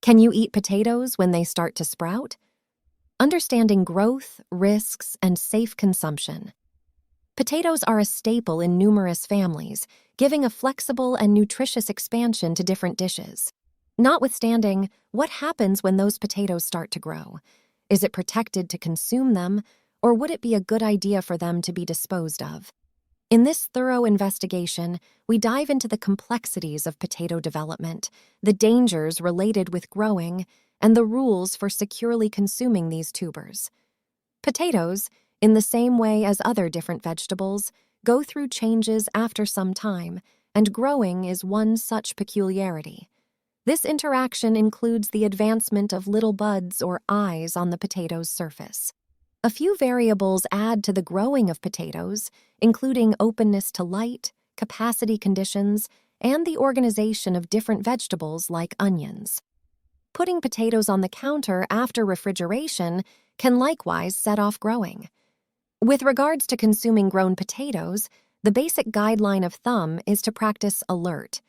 Can you eat potatoes when they start to sprout? Understanding growth, risks, and safe consumption. Potatoes are a staple in numerous families, giving a flexible and nutritious expansion to different dishes. Notwithstanding, what happens when those potatoes start to grow? Is it protected to consume them, or would it be a good idea for them to be disposed of? In this thorough investigation, we dive into the complexities of potato development, the dangers related with growing, and the rules for securely consuming these tubers. Potatoes, in the same way as other different vegetables, go through changes after some time, and growing is one such peculiarity. This interaction includes the advancement of little buds or eyes on the potato's surface. A few variables add to the growing of potatoes, including openness to light, capacity conditions, and the organization of different vegetables like onions. Putting potatoes on the counter after refrigeration can likewise set off growing. With regards to consuming grown potatoes, the basic guideline of thumb is to practice alert.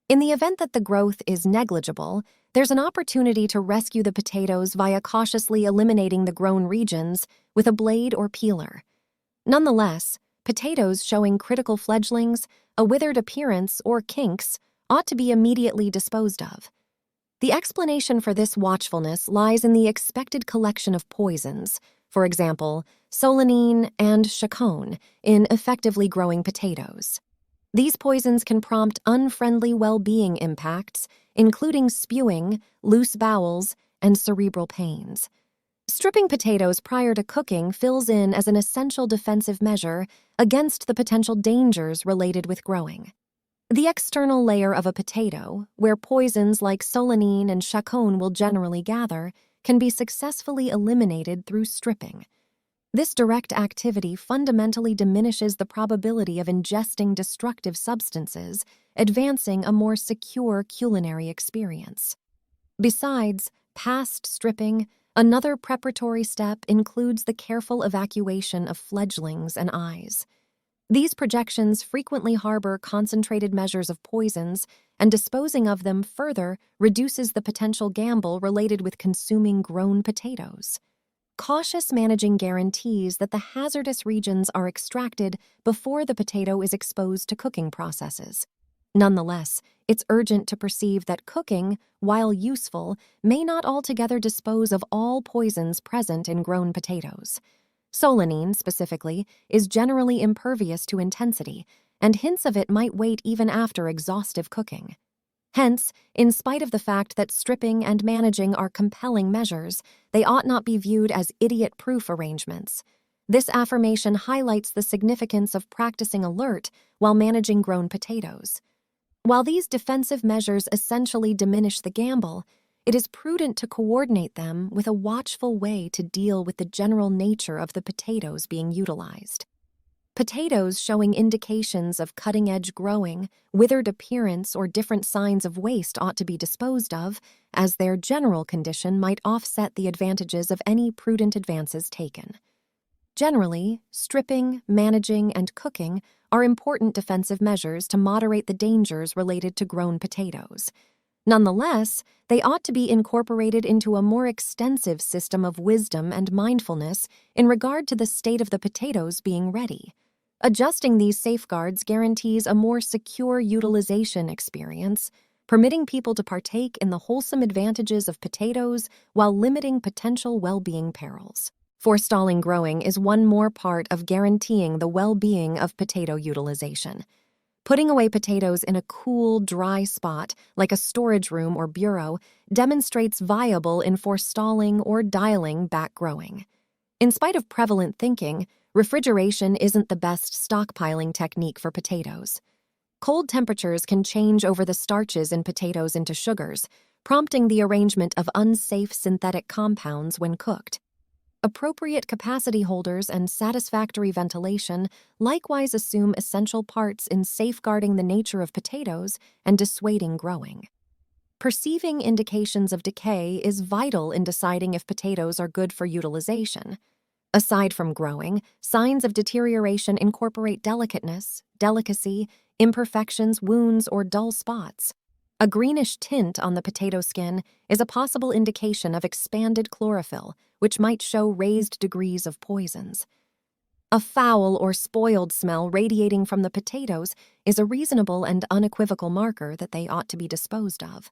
In the event that the growth is negligible, there's an opportunity to rescue the potatoes via cautiously eliminating the grown regions with a blade or peeler. Nonetheless, potatoes showing critical fledglings, a withered appearance, or kinks ought to be immediately disposed of. The explanation for this watchfulness lies in the expected collection of poisons, for example, solanine and chacon, in effectively growing potatoes. These poisons can prompt unfriendly well-being impacts, including spewing, loose bowels, and cerebral pains. Stripping potatoes prior to cooking fills in as an essential defensive measure against the potential dangers related with growing. The external layer of a potato, where poisons like solanine and chacon will generally gather, can be successfully eliminated through stripping. This direct activity fundamentally diminishes the probability of ingesting destructive substances, advancing a more secure culinary experience. Besides, past stripping, another preparatory step includes the careful evacuation of fledglings and eyes. These projections frequently harbor concentrated measures of poisons, and disposing of them further reduces the potential gamble related with consuming grown potatoes. Cautious managing guarantees that the hazardous regions are extracted before the potato is exposed to cooking processes. Nonetheless, it's urgent to perceive that cooking, while useful, may not altogether dispose of all poisons present in grown potatoes. Solanine, specifically, is generally impervious to intensity, and hints of it might wait even after exhaustive cooking. Hence, in spite of the fact that stripping and managing are compelling measures, they ought not be viewed as idiot-proof arrangements. This affirmation highlights the significance of practicing alert while managing grown potatoes. While these defensive measures essentially diminish the gamble, it is prudent to coordinate them with a watchful way to deal with the general nature of the potatoes being utilized. Potatoes showing indications of cutting-edge growing, withered appearance, or different signs of waste ought to be disposed of, as their general condition might offset the advantages of any prudent advances taken. Generally, stripping, managing, and cooking are important defensive measures to moderate the dangers related to grown potatoes. Nonetheless, they ought to be incorporated into a more extensive system of wisdom and mindfulness in regard to the state of the potatoes being ready. Adjusting these safeguards guarantees a more secure utilization experience, permitting people to partake in the wholesome advantages of potatoes while limiting potential well-being perils. Forestalling growing is one more part of guaranteeing the well-being of potato utilization. Putting away potatoes in a cool, dry spot, like a storage room or bureau, demonstrates viable in forestalling or dialing back growing. In spite of prevalent thinking, refrigeration isn't the best stockpiling technique for potatoes. Cold temperatures can change over the starches in potatoes into sugars, prompting the arrangement of unsafe synthetic compounds when cooked. Appropriate capacity holders and satisfactory ventilation likewise assume essential parts in safeguarding the nature of potatoes and dissuading growing. Perceiving indications of decay is vital in deciding if potatoes are good for utilization. Aside from growing, signs of deterioration incorporate delicacy, imperfections, wounds, or dull spots. A greenish tint on the potato skin is a possible indication of expanded chlorophyll, which might show raised degrees of poisons. A foul or spoiled smell radiating from the potatoes is a reasonable and unequivocal marker that they ought to be disposed of.